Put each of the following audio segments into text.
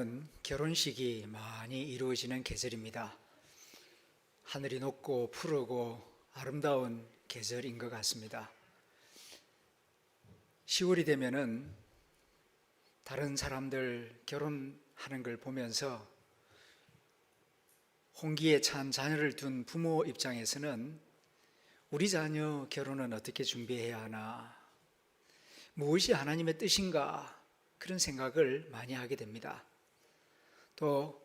계절은 결혼식이 많이 이루어지는 계절입니다. 하늘이 높고 푸르고 아름다운 계절인 것 같습니다. 10월이 되면은 다른 사람들 결혼하는 걸 보면서 홍기에 찬 자녀를 둔 부모 입장에서는 우리 자녀 결혼은 어떻게 준비해야 하나, 무엇이 하나님의 뜻인가, 그런 생각을 많이 하게 됩니다. 또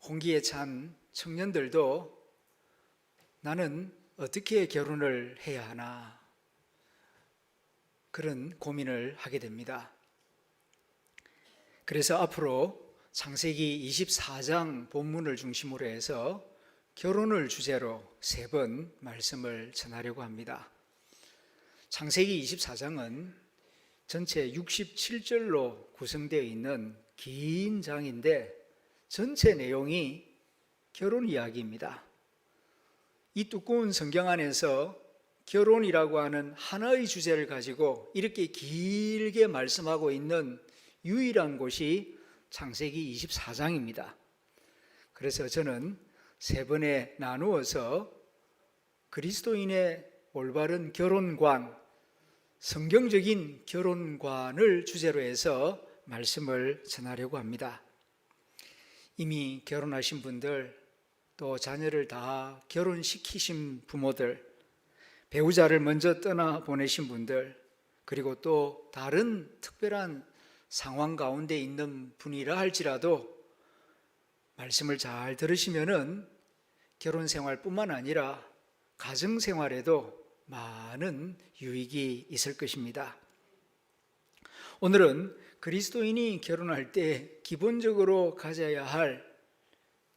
홍기에 찬 청년들도 나는 어떻게 결혼을 해야 하나, 그런 고민을 하게 됩니다. 그래서 앞으로 창세기 24장 본문을 중심으로 해서 결혼을 주제로 3번 말씀을 전하려고 합니다. 창세기 24장은 전체 67절로 구성되어 있는 긴 장인데 전체 내용이 결혼 이야기입니다. 이 두꺼운 성경 안에서 결혼이라고 하는 하나의 주제를 가지고 이렇게 길게 말씀하고 있는 유일한 곳이 창세기 24장입니다. 그래서 저는 3번에 나누어서 그리스도인의 올바른 결혼관, 성경적인 결혼관을 주제로 해서 말씀을 전하려고 합니다. 이미 결혼하신 분들, 또 자녀를 다 결혼시키신 부모들, 배우자를 먼저 떠나보내신 분들, 그리고 또 다른 특별한 상황 가운데 있는 분이라 할지라도 말씀을 잘 들으시면은 결혼 생활뿐만 아니라 가정 생활에도 많은 유익이 있을 것입니다. 오늘은 그리스도인이 결혼할 때 기본적으로 가져야 할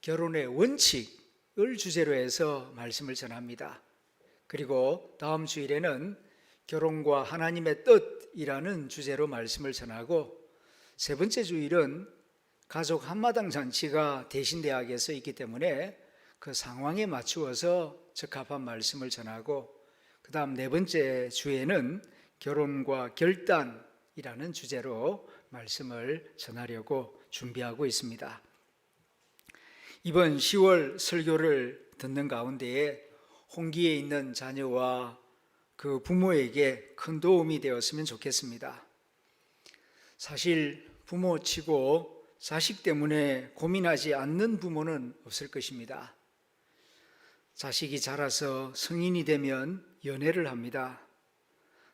결혼의 원칙을 주제로 해서 말씀을 전합니다. 그리고 다음 주일에는 결혼과 하나님의 뜻이라는 주제로 말씀을 전하고, 3번째 주일은 가족 한마당 잔치가 대신대학에서 있기 때문에 그 상황에 맞추어서 적합한 말씀을 전하고, 그 다음 4번째 주에는 결혼과 결단이라는 주제로 말씀을 전하려고 준비하고 있습니다. 이번 10월 설교를 듣는 가운데에 홍기에 있는 자녀와 그 부모에게 큰 도움이 되었으면 좋겠습니다. 사실 부모치고 자식 때문에 고민하지 않는 부모는 없을 것입니다. 자식이 자라서 성인이 되면 연애를 합니다.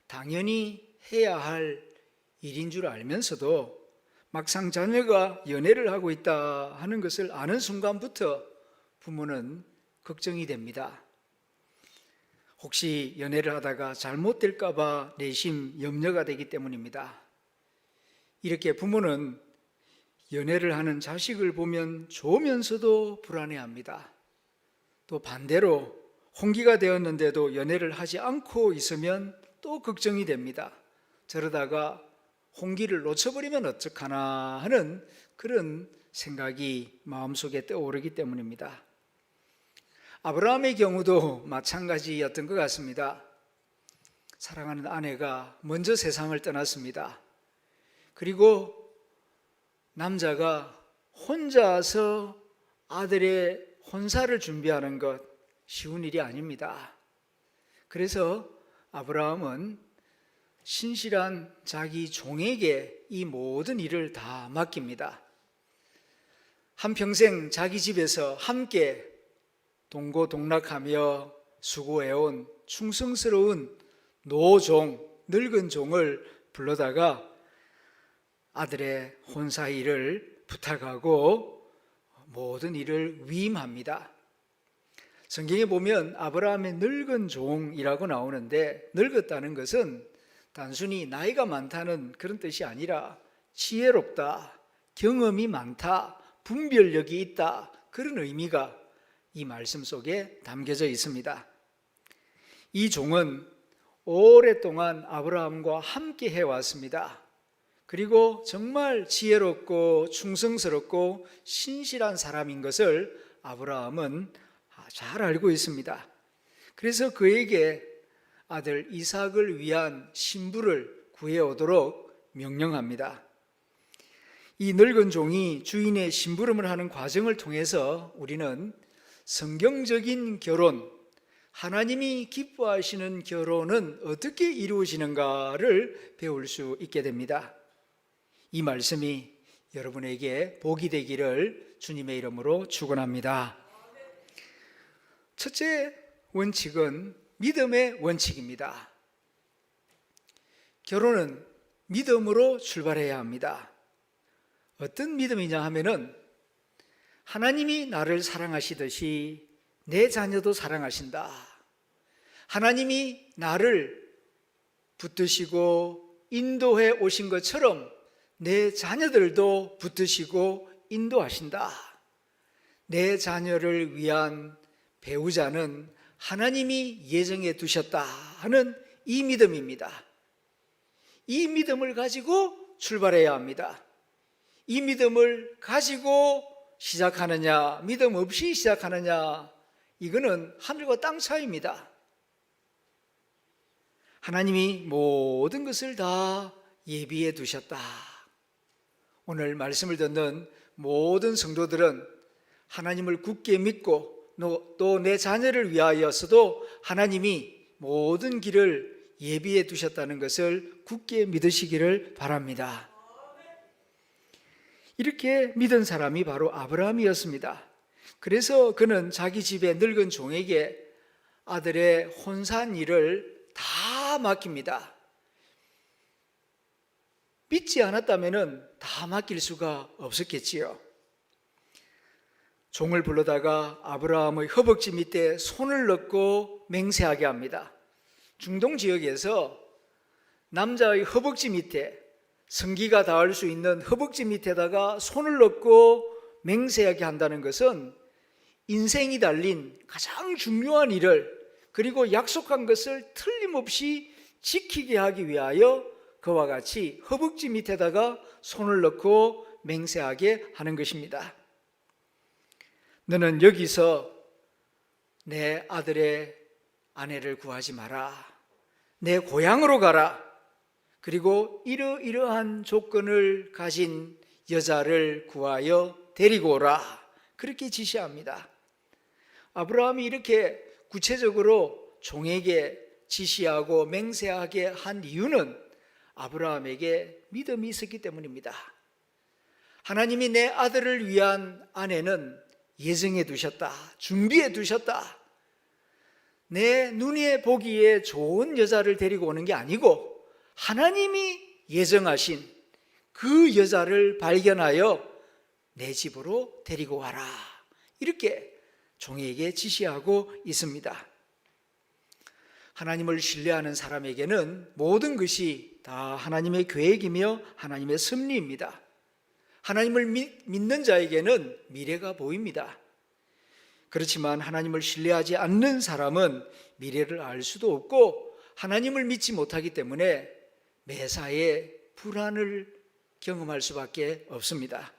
당연히 해야 할 일인 줄 알면서도 막상 자녀가 연애를 하고 있다 하는 것을 아는 순간부터 부모는 걱정이 됩니다. 혹시 연애를 하다가 잘못될까 봐 내심 염려가 되기 때문입니다. 이렇게 부모는 연애를 하는 자식을 보면 좋으면서도 불안해합니다. 또 반대로 홍기가 되었는데도 연애를 하지 않고 있으면 또 걱정이 됩니다. 저러다가 홍기를 놓쳐버리면 어떡하나 하는 그런 생각이 마음속에 떠오르기 때문입니다. 아브라함의 경우도 마찬가지였던 것 같습니다. 사랑하는 아내가 먼저 세상을 떠났습니다. 그리고 남자가 혼자서 아들의 혼사를 준비하는 것 쉬운 일이 아닙니다. 그래서 아브라함은 신실한 자기 종에게 이 모든 일을 다 맡깁니다. 한평생 자기 집에서 함께 동고동락하며 수고해온 충성스러운 노종, 늙은 종을 불러다가 아들의 혼사 일을 부탁하고 모든 일을 위임합니다. 성경에 보면 아브라함의 늙은 종이라고 나오는데, 늙었다는 것은 단순히 나이가 많다는 그런 뜻이 아니라 지혜롭다, 경험이 많다, 분별력이 있다, 그런 의미가 이 말씀 속에 담겨져 있습니다. 이 종은 오랫동안 아브라함과 함께 해왔습니다. 그리고 정말 지혜롭고 충성스럽고 신실한 사람인 것을 아브라함은 잘 알고 있습니다. 그래서 그에게 아들 이삭을 위한 신부를 구해오도록 명령합니다. 이 늙은 종이 주인의 심부름을 하는 과정을 통해서 우리는 성경적인 결혼, 하나님이 기뻐하시는 결혼은 어떻게 이루어지는가를 배울 수 있게 됩니다. 이 말씀이 여러분에게 복이 되기를 주님의 이름으로 축원합니다. 첫째 원칙은 믿음의 원칙입니다. 결혼은 믿음으로 출발해야 합니다. 어떤 믿음이냐 하면은 하나님이 나를 사랑하시듯이 내 자녀도 사랑하신다. 하나님이 나를 붙드시고 인도해 오신 것처럼 내 자녀들도 붙드시고 인도하신다. 내 자녀를 위한 배우자는 하나님이 예정해 두셨다 하는 이 믿음입니다. 이 믿음을 가지고 출발해야 합니다. 이 믿음을 가지고 시작하느냐, 믿음 없이 시작하느냐, 이거는 하늘과 땅 차이입니다. 하나님이 모든 것을 다 예비해 두셨다. 오늘 말씀을 듣는 모든 성도들은 하나님을 굳게 믿고 또 내 자녀를 위하여서도 하나님이 모든 길을 예비해 두셨다는 것을 굳게 믿으시기를 바랍니다. 이렇게 믿은 사람이 바로 아브라함이었습니다. 그래서 그는 자기 집의 늙은 종에게 아들의 혼산 일을 다 맡깁니다. 믿지 않았다면 다 맡길 수가 없었겠지요. 종을 불러다가 아브라함의 허벅지 밑에 손을 넣고 맹세하게 합니다. 중동 지역에서 남자의 허벅지 밑에, 성기가 닿을 수 있는 허벅지 밑에다가 손을 넣고 맹세하게 한다는 것은 인생이 달린 가장 중요한 일을, 그리고 약속한 것을 틀림없이 지키게 하기 위하여 그와 같이 허벅지 밑에다가 손을 넣고 맹세하게 하는 것입니다. 너는 여기서 내 아들의 아내를 구하지 마라. 내 고향으로 가라. 그리고 이러이러한 조건을 가진 여자를 구하여 데리고 오라. 그렇게 지시합니다. 아브라함이 이렇게 구체적으로 종에게 지시하고 맹세하게 한 이유는 아브라함에게 믿음이 있었기 때문입니다. 하나님이 내 아들을 위한 아내는 예정해 두셨다. 준비해 두셨다. 내 눈에 보기에 좋은 여자를 데리고 오는 게 아니고 하나님이 예정하신 그 여자를 발견하여 내 집으로 데리고 와라. 이렇게 종에게 지시하고 있습니다. 하나님을 신뢰하는 사람에게는 모든 것이 다 하나님의 계획이며 하나님의 섭리입니다. 하나님을 믿는 자에게는 미래가 보입니다. 그렇지만 하나님을 신뢰하지 않는 사람은 미래를 알 수도 없고 하나님을 믿지 못하기 때문에 매사에 불안을 경험할 수밖에 없습니다.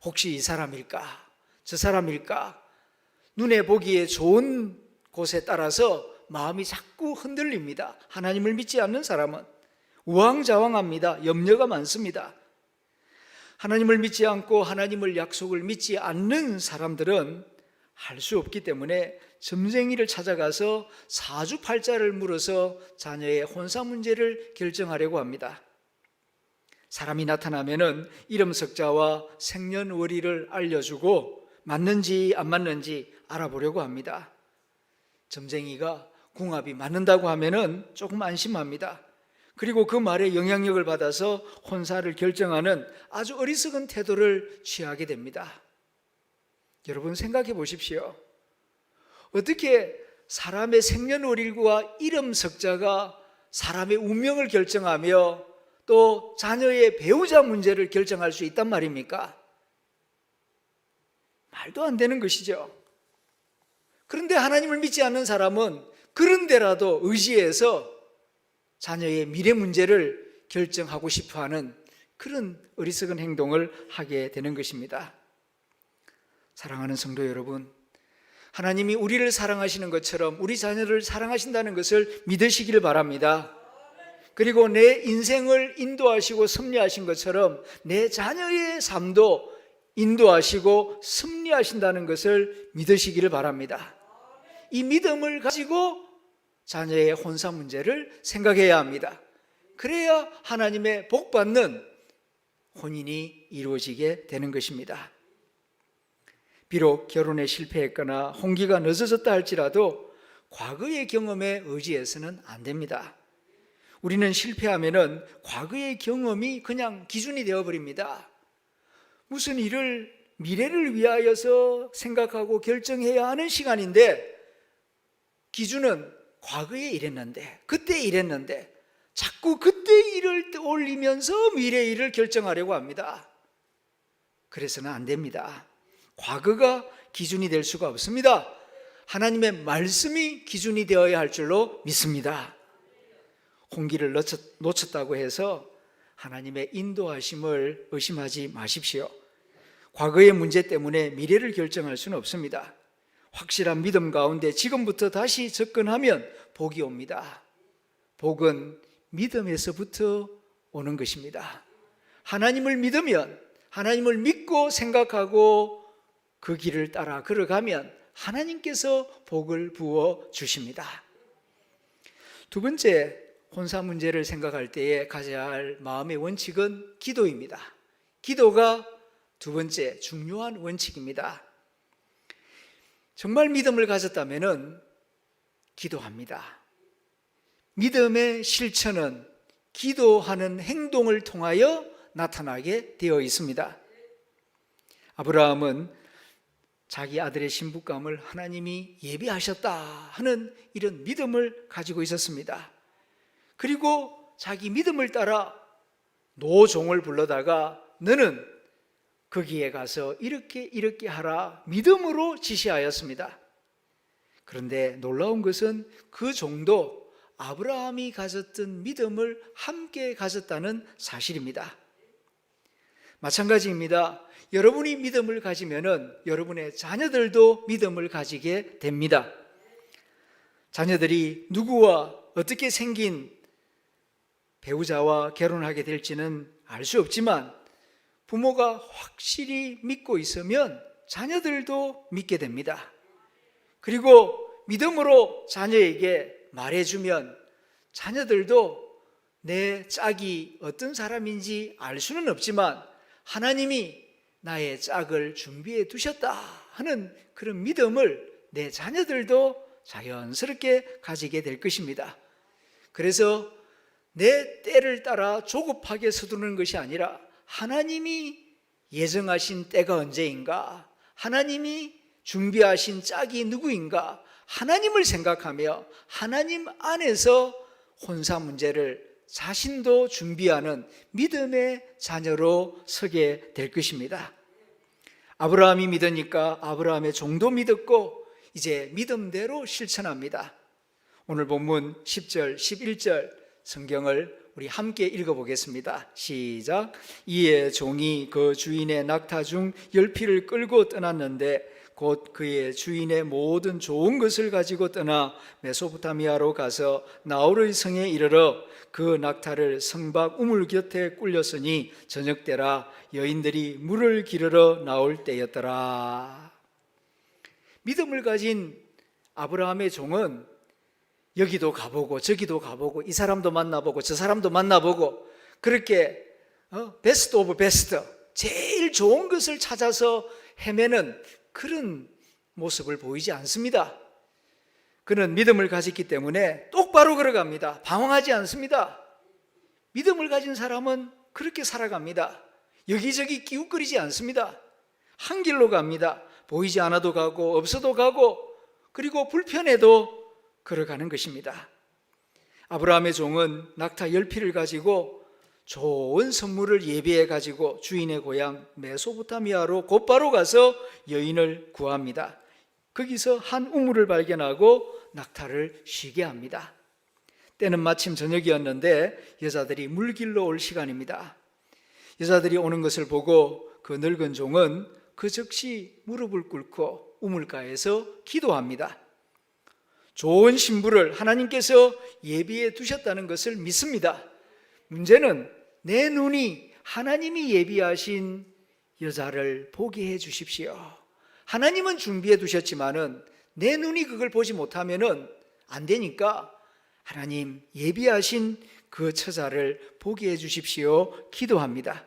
혹시 이 사람일까? 저 사람일까? 눈에 보기에 좋은 곳에 따라서 마음이 자꾸 흔들립니다. 하나님을 믿지 않는 사람은 우왕좌왕합니다. 염려가 많습니다. 하나님을 믿지 않고 하나님을 약속을 믿지 않는 사람들은 할 수 없기 때문에 점쟁이를 찾아가서 사주팔자를 물어서 자녀의 혼사 문제를 결정하려고 합니다. 사람이 나타나면은 이름 석자와 생년월일을 알려주고 맞는지 안 맞는지 알아보려고 합니다. 점쟁이가 궁합이 맞는다고 하면은 조금 안심합니다. 그리고 그 말에 영향력을 받아서 혼사를 결정하는 아주 어리석은 태도를 취하게 됩니다. 여러분 생각해 보십시오. 어떻게 사람의 생년월일과 이름 석자가 사람의 운명을 결정하며 또 자녀의 배우자 문제를 결정할 수 있단 말입니까? 말도 안 되는 것이죠. 그런데 하나님을 믿지 않는 사람은 그런 데라도 의지해서 자녀의 미래 문제를 결정하고 싶어하는 그런 어리석은 행동을 하게 되는 것입니다. 사랑하는 성도 여러분, 하나님이 우리를 사랑하시는 것처럼 우리 자녀를 사랑하신다는 것을 믿으시기를 바랍니다. 그리고 내 인생을 인도하시고 섭리하신 것처럼 내 자녀의 삶도 인도하시고 섭리하신다는 것을 믿으시기를 바랍니다. 이 믿음을 가지고 자녀의 혼사 문제를 생각해야 합니다. 그래야 하나님의 복받는 혼인이 이루어지게 되는 것입니다. 비록 결혼에 실패했거나 혼기가 늦어졌다 할지라도 과거의 경험에 의지해서는 안 됩니다. 우리는 실패하면은 과거의 경험이 그냥 기준이 되어버립니다. 무슨 일을 미래를 위하여서 생각하고 결정해야 하는 시간인데 기준은 과거에 이랬는데, 그때 이랬는데, 자꾸 그때 일을 떠올리면서 미래 일을 결정하려고 합니다. 그래서는 안 됩니다. 과거가 기준이 될 수가 없습니다. 하나님의 말씀이 기준이 되어야 할 줄로 믿습니다. 홍기를 놓쳤다고 해서 하나님의 인도하심을 의심하지 마십시오. 과거의 문제 때문에 미래를 결정할 수는 없습니다. 확실한 믿음 가운데 지금부터 다시 접근하면 복이 옵니다. 복은 믿음에서부터 오는 것입니다. 하나님을 믿으면, 하나님을 믿고 생각하고 그 길을 따라 걸어가면 하나님께서 복을 부어 주십니다. 두 번째, 혼사 문제를 생각할 때에 가져야 할 마음의 원칙은 기도입니다. 기도가 두 번째 중요한 원칙입니다. 정말 믿음을 가졌다면 기도합니다. 믿음의 실천은 기도하는 행동을 통하여 나타나게 되어 있습니다. 아브라함은 자기 아들의 신부감을 하나님이 예비하셨다 하는 이런 믿음을 가지고 있었습니다. 그리고 자기 믿음을 따라 노종을 불러다가 너는 거기에 가서 이렇게 하라 믿음으로 지시하였습니다. 그런데 놀라운 것은 그 종도 아브라함이 가졌던 믿음을 함께 가졌다는 사실입니다. 마찬가지입니다. 여러분이 믿음을 가지면은 여러분의 자녀들도 믿음을 가지게 됩니다. 자녀들이 누구와 어떻게 생긴 배우자와 결혼하게 될지는 알 수 없지만 부모가 확실히 믿고 있으면 자녀들도 믿게 됩니다. 그리고 믿음으로 자녀에게 말해주면 자녀들도 내 짝이 어떤 사람인지 알 수는 없지만 하나님이 나의 짝을 준비해 두셨다 하는 그런 믿음을 내 자녀들도 자연스럽게 가지게 될 것입니다. 그래서 내 때를 따라 조급하게 서두르는 것이 아니라 하나님이 예정하신 때가 언제인가, 하나님이 준비하신 짝이 누구인가, 하나님을 생각하며 하나님 안에서 혼사 문제를 자신도 준비하는 믿음의 자녀로 서게 될 것입니다. 아브라함이 믿으니까 아브라함의 종도 믿었고 이제 믿음대로 실천합니다. 오늘 본문 10절, 11절 성경을 우리 함께 읽어보겠습니다. 시작. 이에 종이 그 주인의 낙타 중 10피를 끌고 떠났는데 곧 그의 주인의 모든 좋은 것을 가지고 떠나 메소포타미아로 가서 나홀의 성에 이르러 그 낙타를 성박 우물 곁에 꿀렸으니 저녁 때라 여인들이 물을 기르러 나올 때였더라. 믿음을 가진 아브라함의 종은 여기도 가보고 저기도 가보고 이 사람도 만나보고 저 사람도 만나보고 그렇게 베스트 오브 베스트, 제일 좋은 것을 찾아서 헤매는 그런 모습을 보이지 않습니다. 그는 믿음을 가졌기 때문에 똑바로 걸어갑니다. 방황하지 않습니다. 믿음을 가진 사람은 그렇게 살아갑니다. 여기저기 기웃거리지 않습니다. 한 길로 갑니다. 보이지 않아도 가고 없어도 가고 그리고 불편해도 걸어가는 것입니다. 아브라함의 종은 낙타 10피를 가지고 좋은 선물을 예비해 가지고 주인의 고향 메소포타미아로 곧바로 가서 여인을 구합니다. 거기서 한 우물을 발견하고 낙타를 쉬게 합니다. 때는 마침 저녁이었는데 여자들이 물 길러 올 시간입니다. 여자들이 오는 것을 보고 그 늙은 종은 그 즉시 무릎을 꿇고 우물가에서 기도합니다. 좋은 신부를 하나님께서 예비해 두셨다는 것을 믿습니다. 문제는 내 눈이 하나님이 예비하신 여자를 보게 해 주십시오. 하나님은 준비해 두셨지만은 내 눈이 그걸 보지 못하면은 안 되니까 하나님 예비하신 그 처자를 보게 해 주십시오. 기도합니다.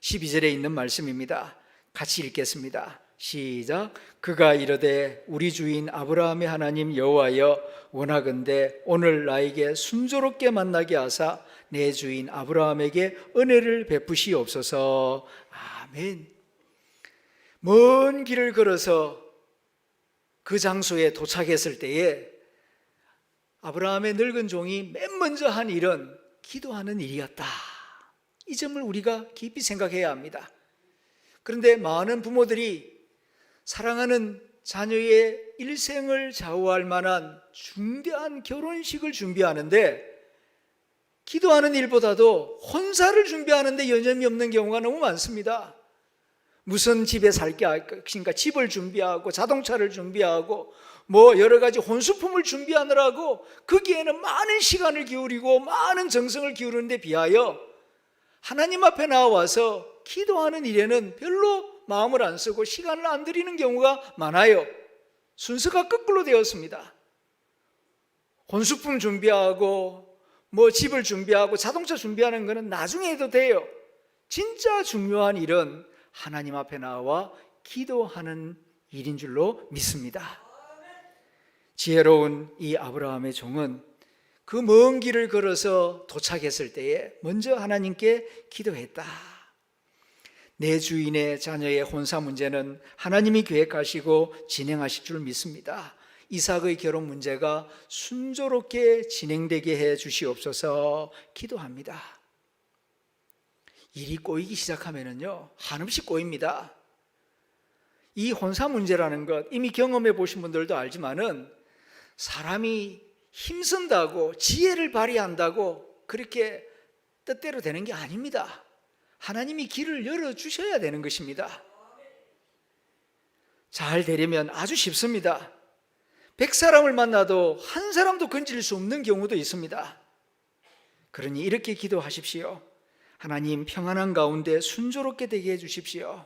12절에 있는 말씀입니다. 같이 읽겠습니다. 시작. 그가 이르되 우리 주인 아브라함의 하나님 여호와여 원하건대 오늘 나에게 순조롭게 만나게 하사 내 주인 아브라함에게 은혜를 베푸시옵소서. 아멘. 먼 길을 걸어서 그 장소에 도착했을 때에 아브라함의 늙은 종이 맨 먼저 한 일은 기도하는 일이었다. 이 점을 우리가 깊이 생각해야 합니다. 그런데 많은 부모들이 사랑하는 자녀의 일생을 좌우할 만한 중대한 결혼식을 준비하는데 기도하는 일보다도 혼사를 준비하는데 여념이 없는 경우가 너무 많습니다. 무슨 집에 살게 할 것인가 집을 준비하고 자동차를 준비하고 뭐 여러 가지 혼수품을 준비하느라고 거기에는 많은 시간을 기울이고 많은 정성을 기울이는 데 비하여 하나님 앞에 나와서 기도하는 일에는 별로 마음을 안 쓰고 시간을 안 들이는 경우가 많아요. 순서가 거꾸로 되었습니다. 혼수품 준비하고 뭐 집을 준비하고 자동차 준비하는 것은 나중에 해도 돼요. 진짜 중요한 일은 하나님 앞에 나와 기도하는 일인 줄로 믿습니다. 지혜로운 이 아브라함의 종은 그 먼 길을 걸어서 도착했을 때에 먼저 하나님께 기도했다. 내 주인의 자녀의 혼사 문제는 하나님이 계획하시고 진행하실 줄 믿습니다. 이삭의 결혼 문제가 순조롭게 진행되게 해 주시옵소서 기도합니다. 일이 꼬이기 시작하면요 한없이 꼬입니다. 이 혼사 문제라는 것 이미 경험해 보신 분들도 알지만은 사람이 힘쓴다고 지혜를 발휘한다고 그렇게 뜻대로 되는 게 아닙니다. 하나님이 길을 열어주셔야 되는 것입니다. 잘 되려면 아주 쉽습니다. 100사람을 만나도 한 사람도 건질 수 없는 경우도 있습니다. 그러니 이렇게 기도하십시오. 하나님 평안한 가운데 순조롭게 되게 해 주십시오.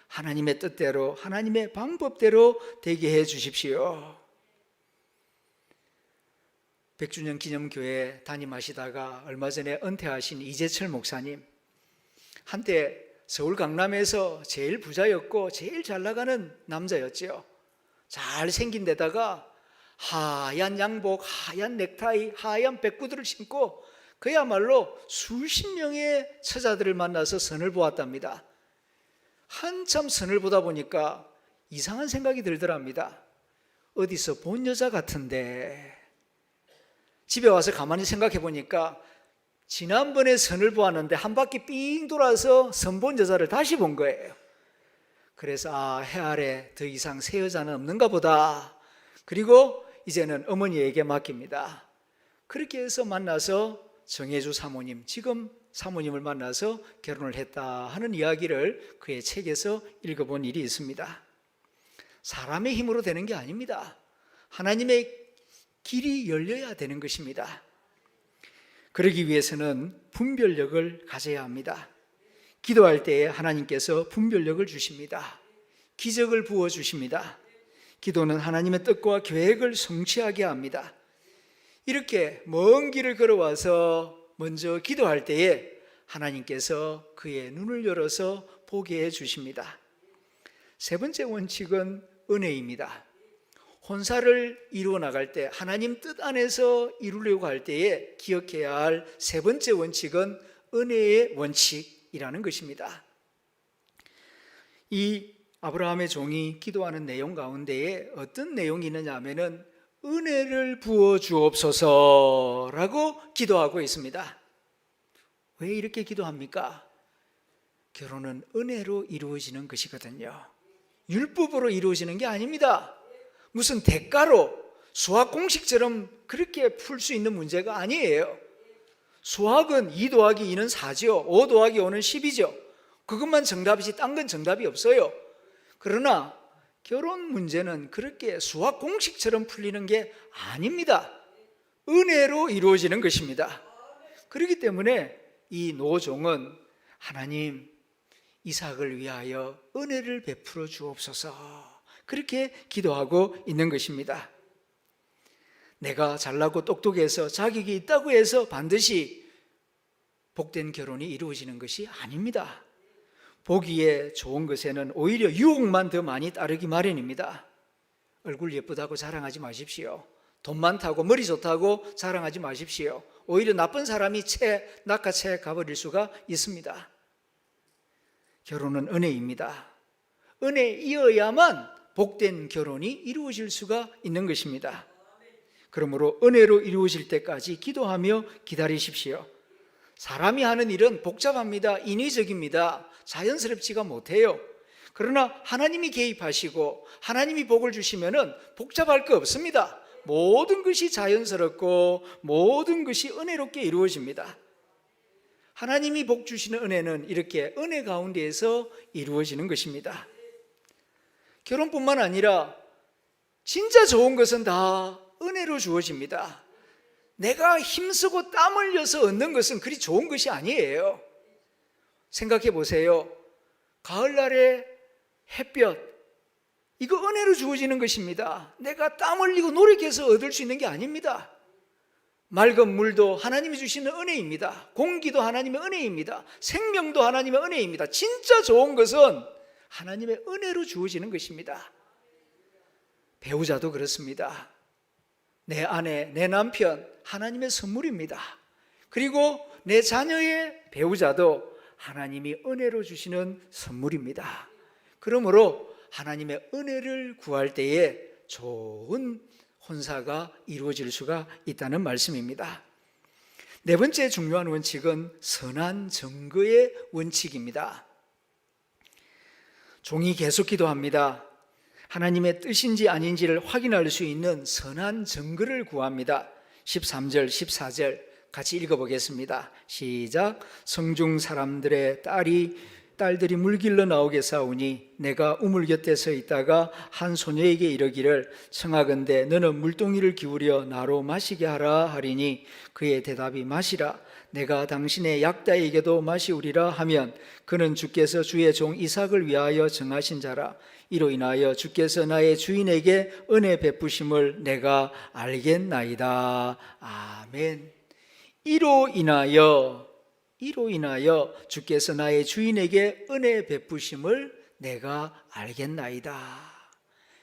하나님의 뜻대로 하나님의 방법대로 되게 해 주십시오. 100주년 기념교회 담임하시다가 얼마 전에 은퇴하신 이재철 목사님, 한때 서울 강남에서 제일 부자였고 제일 잘 나가는 남자였죠. 잘생긴 데다가 하얀 양복, 하얀 넥타이, 하얀 백구들을 신고 그야말로 수십 명의 처자들을 만나서 선을 보았답니다. 한참 선을 보다 보니까 이상한 생각이 들더랍니다. 어디서 본 여자 같은데. 집에 와서 가만히 생각해 보니까 지난번에 선을 보았는데 한 바퀴 삥 돌아서 선 본 여자를 다시 본 거예요. 그래서 해 아래 더 이상 새 여자는 없는가 보다. 그리고 이제는 어머니에게 맡깁니다. 그렇게 해서 만나서 정혜주 사모님, 지금 사모님을 만나서 결혼을 했다 하는 이야기를 그의 책에서 읽어본 일이 있습니다. 사람의 힘으로 되는 게 아닙니다. 하나님의 길이 열려야 되는 것입니다. 그러기 위해서는 분별력을 가져야 합니다. 기도할 때에 하나님께서 분별력을 주십니다. 기적을 부어주십니다. 기도는 하나님의 뜻과 계획을 성취하게 합니다. 이렇게 먼 길을 걸어와서 먼저 기도할 때에 하나님께서 그의 눈을 열어서 보게 해 주십니다. 세 번째 원칙은 은혜입니다. 혼사를 이루어 나갈 때 하나님 뜻 안에서 이루려고 할 때에 기억해야 할 세 번째 원칙은 은혜의 원칙이라는 것입니다. 이 아브라함의 종이 기도하는 내용 가운데에 어떤 내용이 있느냐 하면은 은혜를 부어 주옵소서라고 기도하고 있습니다. 왜 이렇게 기도합니까? 결혼은 은혜로 이루어지는 것이거든요. 율법으로 이루어지는 게 아닙니다. 무슨 대가로 수학 공식처럼 그렇게 풀 수 있는 문제가 아니에요. 수학은 2 더하기 2는 4죠. 5 더하기 5는 10이죠. 그것만 정답이지 딴 건 정답이 없어요. 그러나 결혼 문제는 그렇게 수학 공식처럼 풀리는 게 아닙니다. 은혜로 이루어지는 것입니다. 그렇기 때문에 이 노종은 하나님, 이삭을 위하여 은혜를 베풀어 주옵소서, 그렇게 기도하고 있는 것입니다. 내가 잘나고 똑똑해서 자격이 있다고 해서 반드시 복된 결혼이 이루어지는 것이 아닙니다. 보기에 좋은 것에는 오히려 유혹만 더 많이 따르기 마련입니다. 얼굴 예쁘다고 자랑하지 마십시오. 돈 많다고 머리 좋다고 자랑하지 마십시오. 오히려 나쁜 사람이 낚아채 가버릴 수가 있습니다. 결혼은 은혜입니다. 은혜이어야만 복된 결혼이 이루어질 수가 있는 것입니다. 그러므로 은혜로 이루어질 때까지 기도하며 기다리십시오. 사람이 하는 일은 복잡합니다. 인위적입니다. 자연스럽지가 못해요. 그러나 하나님이 개입하시고 하나님이 복을 주시면은 복잡할 거 없습니다. 모든 것이 자연스럽고 모든 것이 은혜롭게 이루어집니다. 하나님이 복 주시는 은혜는 이렇게 은혜 가운데에서 이루어지는 것입니다. 결혼뿐만 아니라 진짜 좋은 것은 다 은혜로 주어집니다. 내가 힘쓰고 땀 흘려서 얻는 것은 그리 좋은 것이 아니에요. 생각해 보세요. 가을날의 햇볕, 이거 은혜로 주어지는 것입니다. 내가 땀 흘리고 노력해서 얻을 수 있는 게 아닙니다. 맑은 물도 하나님이 주시는 은혜입니다. 공기도 하나님의 은혜입니다. 생명도 하나님의 은혜입니다. 진짜 좋은 것은 하나님의 은혜로 주어지는 것입니다. 배우자도 그렇습니다. 내 아내, 내 남편, 하나님의 선물입니다. 그리고 내 자녀의 배우자도 하나님이 은혜로 주시는 선물입니다. 그러므로 하나님의 은혜를 구할 때에 좋은 혼사가 이루어질 수가 있다는 말씀입니다. 네 번째 중요한 원칙은 선한 증거의 원칙입니다. 종이 계속 기도합니다. 하나님의 뜻인지 아닌지를 확인할 수 있는 선한 증거를 구합니다. 13절, 14절 같이 읽어보겠습니다. 시작. 성중 사람들의 딸들이 물길로 나오게 싸우니 내가 우물 곁에 서 있다가 한 소녀에게 이르기를 청하건대 너는 물동이를 기울여 나로 마시게 하라 하리니 그의 대답이 마시라. 내가 당신의 약다에게도 마시우리라 하면 그는 주께서 주의 종 이삭을 위하여 정하신 자라. 이로 인하여 주께서 나의 주인에게 은혜 베푸심을 내가 알겠나이다. 아멘. 이로 인하여 주께서 나의 주인에게 은혜 베푸심을 내가 알겠나이다.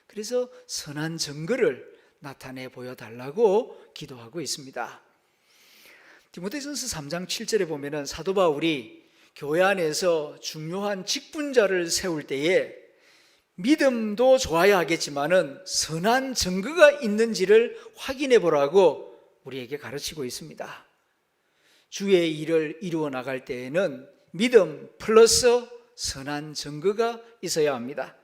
그래서 선한 증거를 나타내 보여달라고 기도하고 있습니다. 디모데전서 3장 7절에 보면은 사도 바울이 교회 안에서 중요한 직분자를 세울 때에 믿음도 좋아야 하겠지만은 선한 증거가 있는지를 확인해 보라고 우리에게 가르치고 있습니다. 주의 일을 이루어 나갈 때에는 믿음 플러스 선한 증거가 있어야 합니다.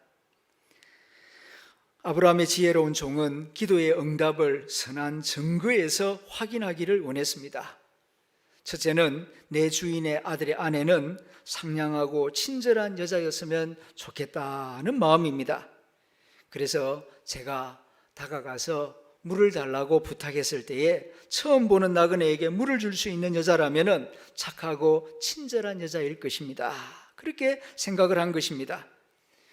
아브라함의 지혜로운 종은 기도의 응답을 선한 증거에서 확인하기를 원했습니다. 첫째는 내 주인의 아들의 아내는 상냥하고 친절한 여자였으면 좋겠다는 마음입니다. 그래서 제가 다가가서 물을 달라고 부탁했을 때에 처음 보는 나그네에게 물을 줄 수 있는 여자라면 착하고 친절한 여자일 것입니다. 그렇게 생각을 한 것입니다.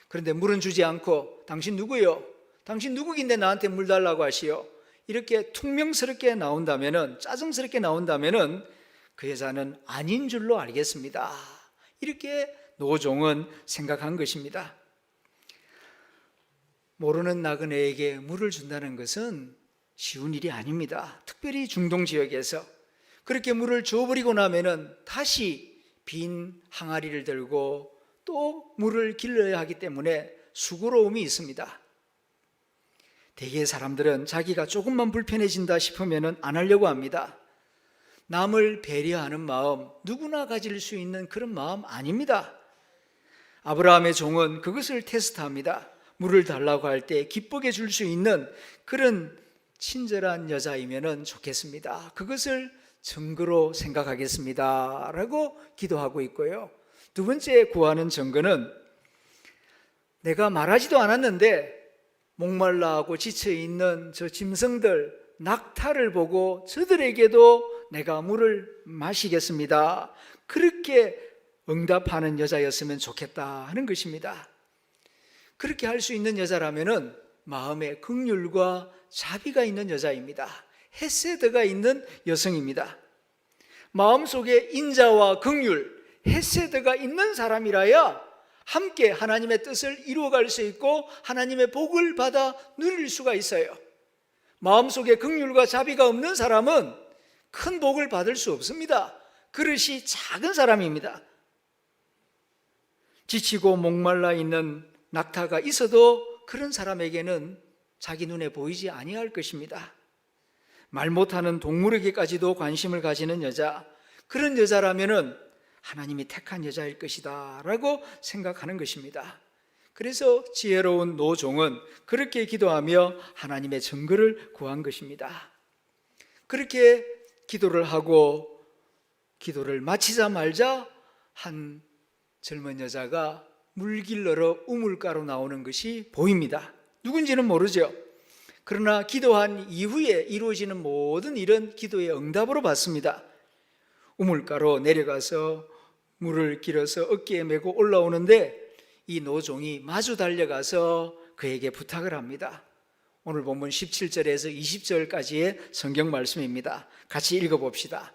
그런데 물은 주지 않고 당신 누구요? 당신 누구긴데 나한테 물 달라고 하시오? 이렇게 퉁명스럽게 나온다면, 짜증스럽게 나온다면 그 여자는 아닌 줄로 알겠습니다. 이렇게 노종은 생각한 것입니다. 모르는 나그네에게 물을 준다는 것은 쉬운 일이 아닙니다. 특별히 중동 지역에서 그렇게 물을 줘버리고 나면은 다시 빈 항아리를 들고 또 물을 길러야 하기 때문에 수고로움이 있습니다. 대개 사람들은 자기가 조금만 불편해진다 싶으면은 안 하려고 합니다. 남을 배려하는 마음, 누구나 가질 수 있는 그런 마음 아닙니다. 아브라함의 종은 그것을 테스트합니다. 물을 달라고 할 때 기쁘게 줄 수 있는 그런 친절한 여자이면 좋겠습니다. 그것을 증거로 생각하겠습니다 라고 기도하고 있고요. 두 번째 구하는 증거는 내가 말하지도 않았는데 목말라하고 지쳐있는 저 짐승들, 낙타를 보고 저들에게도 내가 물을 마시겠습니다, 그렇게 응답하는 여자였으면 좋겠다 하는 것입니다. 그렇게 할 수 있는 여자라면은 마음에 긍휼과 자비가 있는 여자입니다. 헤세드가 있는 여성입니다. 마음속에 인자와 긍휼, 헤세드가 있는 사람이라야 함께 하나님의 뜻을 이루어갈 수 있고 하나님의 복을 받아 누릴 수가 있어요. 마음속에 긍휼과 자비가 없는 사람은 큰 복을 받을 수 없습니다. 그릇이 작은 사람입니다. 지치고 목말라 있는 낙타가 있어도 그런 사람에게는 자기 눈에 보이지 아니할 것입니다. 말 못하는 동물에게까지도 관심을 가지는 여자, 그런 여자라면은 하나님이 택한 여자일 것이다 라고 생각하는 것입니다. 그래서 지혜로운 노종은 그렇게 기도하며 하나님의 증거를 구한 것입니다. 그렇게 기도를 하고 기도를 마치자마자 한 젊은 여자가 물길러러 우물가로 나오는 것이 보입니다. 누군지는 모르죠. 그러나 기도한 이후에 이루어지는 모든 일은 기도의 응답으로 받습니다. 우물가로 내려가서 물을 길어서 어깨에 메고 올라오는데 이 노종이 마주 달려가서 그에게 부탁을 합니다. 오늘 본문 17절에서 20절까지의 성경 말씀입니다. 같이 읽어봅시다.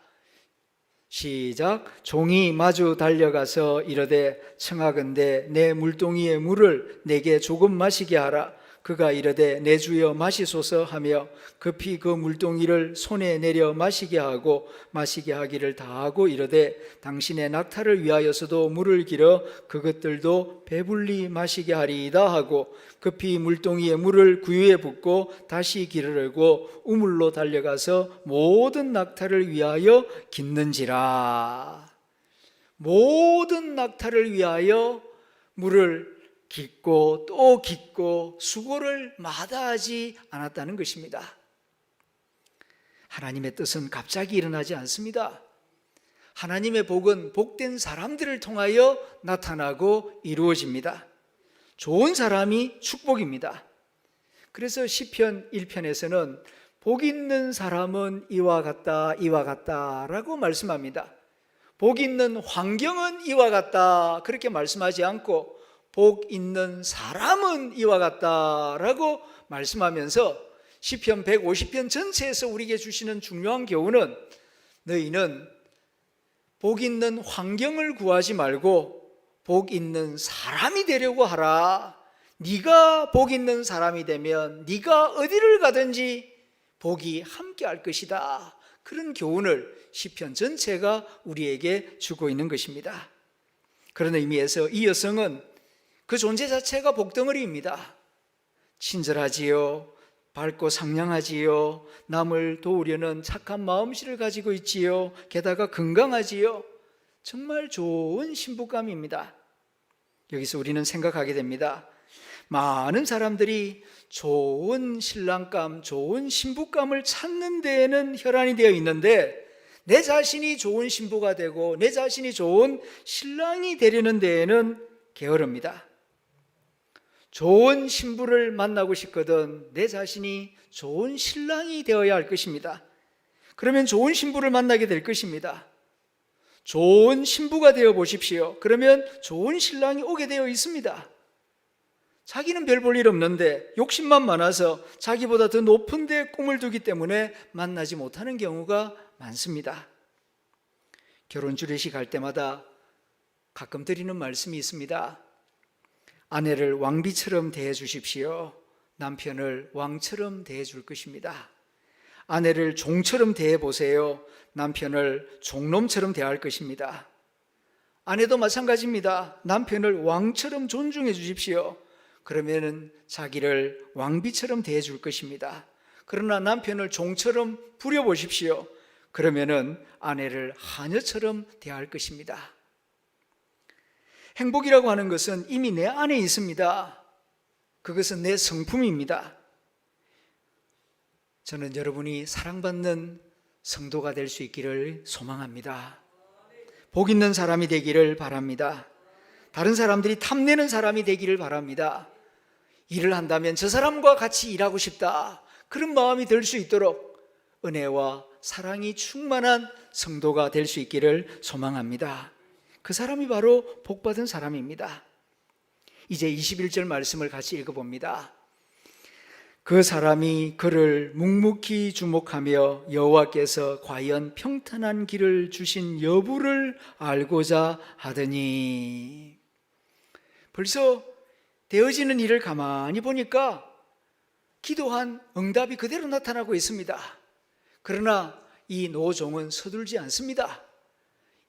시작. 종이 마주 달려가서 이르되 청하건대 내 물동이의 물을 내게 조금 마시게 하라. 그가 이르되 내 주여 마시소서 하며 급히 그 물동이를 손에 내려 마시게 하고 마시게 하기를 다하고 이르되 당신의 낙타를 위하여서도 물을 길어 그것들도 배불리 마시게 하리이다 하고 급히 물동이의 물을 구유에 붓고 다시 기르려고 우물로 달려가서 모든 낙타를 위하여 깃는지라. 모든 낙타를 위하여 물을 깃고 또 깃고 수고를 마다하지 않았다는 것입니다. 하나님의 뜻은 갑자기 일어나지 않습니다. 하나님의 복은 복된 사람들을 통하여 나타나고 이루어집니다. 좋은 사람이 축복입니다. 그래서 시편 1편에서는 복 있는 사람은 이와 같다 이와 같다라고 말씀합니다. 복 있는 환경은 이와 같다 그렇게 말씀하지 않고 복 있는 사람은 이와 같다라고 말씀하면서 시편 150편 전체에서 우리에게 주시는 중요한 교훈은 너희는 복 있는 환경을 구하지 말고 복 있는 사람이 되려고 하라. 네가 복 있는 사람이 되면 네가 어디를 가든지 복이 함께 할 것이다. 그런 교훈을 시편 전체가 우리에게 주고 있는 것입니다. 그런 의미에서 이 여성은 그 존재 자체가 복덩어리입니다. 친절하지요, 밝고 상냥하지요, 남을 도우려는 착한 마음씨를 가지고 있지요, 게다가 건강하지요. 정말 좋은 신부감입니다. 여기서 우리는 생각하게 됩니다. 많은 사람들이 좋은 신랑감, 좋은 신부감을 찾는 데에는 혈안이 되어 있는데 내 자신이 좋은 신부가 되고 내 자신이 좋은 신랑이 되려는 데에는 게으릅니다. 좋은 신부를 만나고 싶거든 내 자신이 좋은 신랑이 되어야 할 것입니다. 그러면 좋은 신부를 만나게 될 것입니다. 좋은 신부가 되어 보십시오. 그러면 좋은 신랑이 오게 되어 있습니다. 자기는 별 볼 일 없는데 욕심만 많아서 자기보다 더 높은 데 꿈을 두기 때문에 만나지 못하는 경우가 많습니다. 결혼 주례식 할 때마다 가끔 드리는 말씀이 있습니다. 아내를 왕비처럼 대해 주십시오. 남편을 왕처럼 대해 줄 것입니다. 아내를 종처럼 대해 보세요. 남편을 종놈처럼 대할 것입니다. 아내도 마찬가지입니다. 남편을 왕처럼 존중해 주십시오. 그러면은 자기를 왕비처럼 대해 줄 것입니다. 그러나 남편을 종처럼 부려보십시오. 그러면은 아내를 하녀처럼 대할 것입니다. 행복이라고 하는 것은 이미 내 안에 있습니다. 그것은 내 성품입니다. 저는 여러분이 사랑받는 성도가 될 수 있기를 소망합니다. 복 있는 사람이 되기를 바랍니다. 다른 사람들이 탐내는 사람이 되기를 바랍니다. 일을 한다면 저 사람과 같이 일하고 싶다, 그런 마음이 들 수 있도록 은혜와 사랑이 충만한 성도가 될 수 있기를 소망합니다. 그 사람이 바로 복받은 사람입니다. 이제 21절 말씀을 같이 읽어봅니다. 그 사람이 그를 묵묵히 주목하며 여호와께서 과연 평탄한 길을 주신 여부를 알고자 하더니, 벌써 되어지는 일을 가만히 보니까 기도한 응답이 그대로 나타나고 있습니다. 그러나 이 노종은 서둘지 않습니다.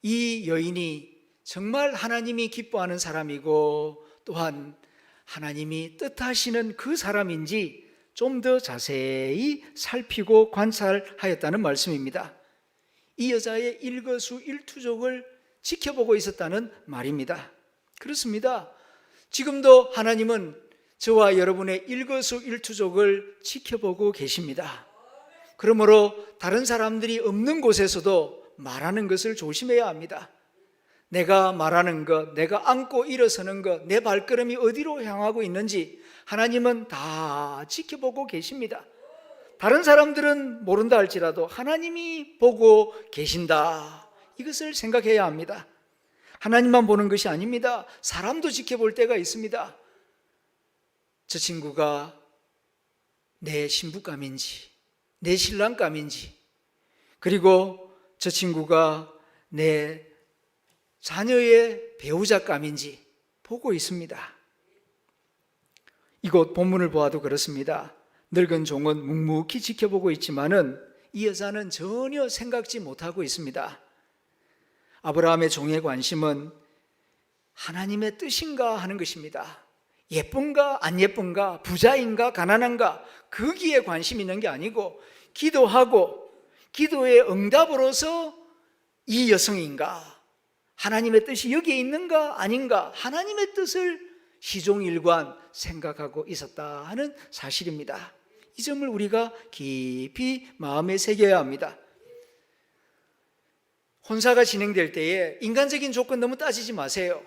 이 여인이 정말 하나님이 기뻐하는 사람이고 또한 하나님이 뜻하시는 그 사람인지 좀 더 자세히 살피고 관찰하였다는 말씀입니다. 이 여자의 일거수일투족을 지켜보고 있었다는 말입니다. 그렇습니다. 지금도 하나님은 저와 여러분의 일거수일투족을 지켜보고 계십니다. 그러므로 다른 사람들이 없는 곳에서도 말하는 것을 조심해야 합니다. 내가 말하는 것, 내가 앉고 일어서는 것, 내 발걸음이 어디로 향하고 있는지 하나님은 다 지켜보고 계십니다. 다른 사람들은 모른다 할지라도 하나님이 보고 계신다, 이것을 생각해야 합니다. 하나님만 보는 것이 아닙니다. 사람도 지켜볼 때가 있습니다. 저 친구가 내 신부감인지, 내 신랑감인지, 그리고 저 친구가 내 자녀의 배우자감인지 보고 있습니다. 이곳 본문을 보아도 그렇습니다. 늙은 종은 묵묵히 지켜보고 있지만은 이 여자는 전혀 생각지 못하고 있습니다. 아브라함의 종의 관심은 하나님의 뜻인가 하는 것입니다. 예쁜가 안 예쁜가, 부자인가 가난한가, 거기에 관심이 있는 게 아니고 기도하고 기도의 응답으로서 이 여성인가, 하나님의 뜻이 여기에 있는가 아닌가, 하나님의 뜻을 시종일관 생각하고 있었다 하는 사실입니다. 이 점을 우리가 깊이 마음에 새겨야 합니다. 혼사가 진행될 때에 인간적인 조건 너무 따지지 마세요.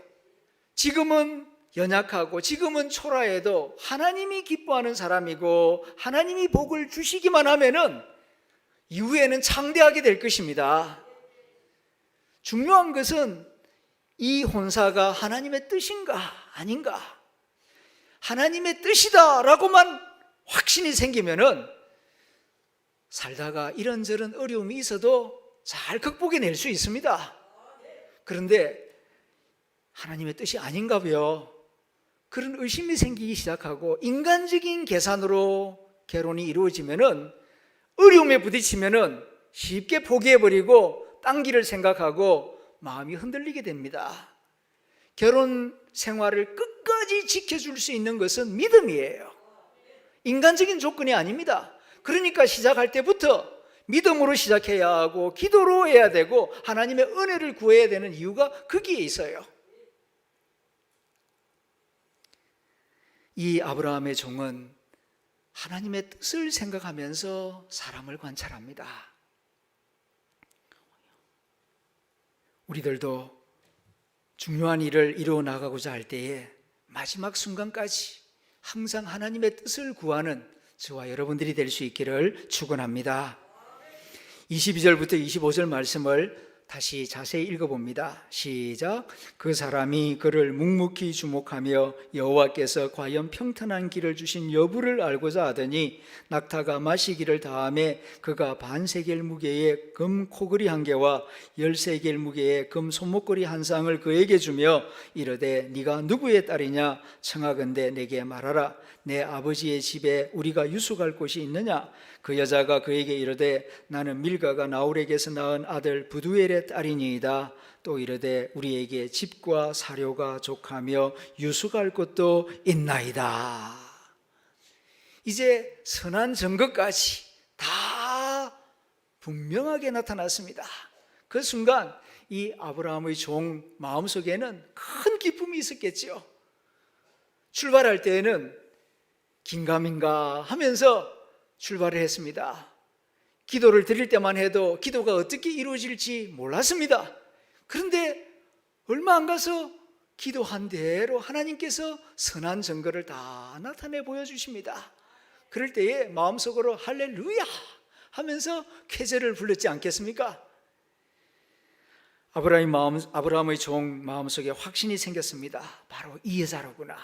지금은 연약하고 지금은 초라해도 하나님이 기뻐하는 사람이고 하나님이 복을 주시기만 하면은 이후에는 창대하게 될 것입니다. 중요한 것은 이 혼사가 하나님의 뜻인가 아닌가, 하나님의 뜻이다라고만 확신이 생기면은 살다가 이런저런 어려움이 있어도 잘 극복해낼 수 있습니다. 그런데 하나님의 뜻이 아닌가 봐요, 그런 의심이 생기기 시작하고 인간적인 계산으로 결혼이 이루어지면은 어려움에 부딪히면은 쉽게 포기해버리고 딴 길을 생각하고 마음이 흔들리게 됩니다. 결혼 생활을 끝까지 지켜줄 수 있는 것은 믿음이에요. 인간적인 조건이 아닙니다. 그러니까 시작할 때부터 믿음으로 시작해야 하고 기도로 해야 되고 하나님의 은혜를 구해야 되는 이유가 거기에 있어요. 이 아브라함의 종은 하나님의 뜻을 생각하면서 사람을 관찰합니다. 우리들도 중요한 일을 이루어 나가고자 할 때에 마지막 순간까지 항상 하나님의 뜻을 구하는 저와 여러분들이 될 수 있기를 축원합니다. 22절부터 25절 말씀을 다시 자세히 읽어봅니다. 시작. 그 사람이 그를 묵묵히 주목하며 여호와께서 과연 평탄한 길을 주신 여부를 알고자 하더니 낙타가 마시기를 다하매 그가 반세겔 무게의 금 코걸이 한 개와 13겔 무게의 금 손목걸이 한 쌍을 그에게 주며 이르되 네가 누구의 딸이냐 청하건대 내게 말하라. 내 아버지의 집에 우리가 유숙할 곳이 있느냐? 그 여자가 그에게 이르되 나는 밀가가 나홀에게서 낳은 아들 부두엘의 딸이니이다. 또 이르되 우리에게 집과 사료가 족하며 유숙할 곳도 있나이다. 이제 선한 증거까지 다 분명하게 나타났습니다. 그 순간 이 아브라함의 종 마음속에는 큰 기쁨이 있었겠죠. 출발할 때에는 긴가민가 하면서 출발을 했습니다. 기도를 드릴 때만 해도 기도가 어떻게 이루어질지 몰랐습니다. 그런데 얼마 안 가서 기도한 대로 하나님께서 선한 증거를 다 나타내 보여주십니다. 그럴 때에 마음속으로 할렐루야 하면서 쾌제를 불렀지 않겠습니까? 아브라함의 종 마음속에 확신이 생겼습니다. 바로 이 여자로구나.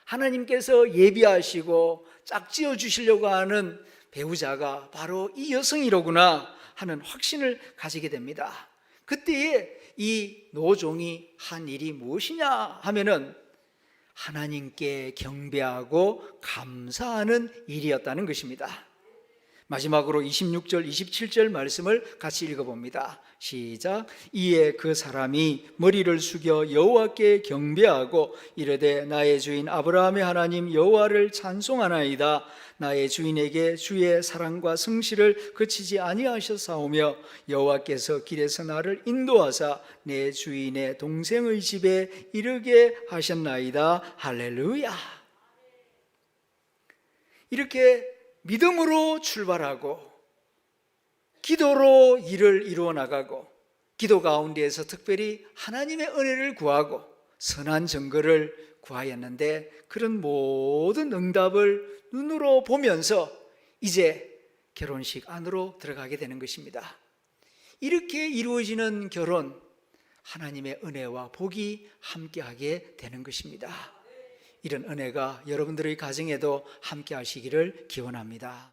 하나님께서 예비하시고 짝지어 주시려고 하는 배우자가 바로 이 여성이로구나 하는 확신을 가지게 됩니다. 그때에 이 노종이 한 일이 무엇이냐 하면은 하나님께 경배하고 감사하는 일이었다는 것입니다. 마지막으로 26절, 27절 말씀을 같이 읽어봅니다. 시작. 이에 그 사람이 머리를 숙여 여호와께 경배하고 이르되 나의 주인 아브라함의 하나님 여호와를 찬송하나이다. 나의 주인에게 주의 사랑과 성실을 그치지 아니하셨사오며 여호와께서 길에서 나를 인도하사 내 주인의 동생의 집에 이르게 하셨나이다. 할렐루야. 이렇게 믿음으로 출발하고 기도로 일을 이루어 나가고 기도 가운데에서 특별히 하나님의 은혜를 구하고 선한 증거를 구하였는데 그런 모든 응답을 눈으로 보면서 이제 결혼식 안으로 들어가게 되는 것입니다. 이렇게 이루어지는 결혼, 하나님의 은혜와 복이 함께하게 되는 것입니다. 이런 은혜가 여러분들의 가정에도 함께 하시기를 기원합니다.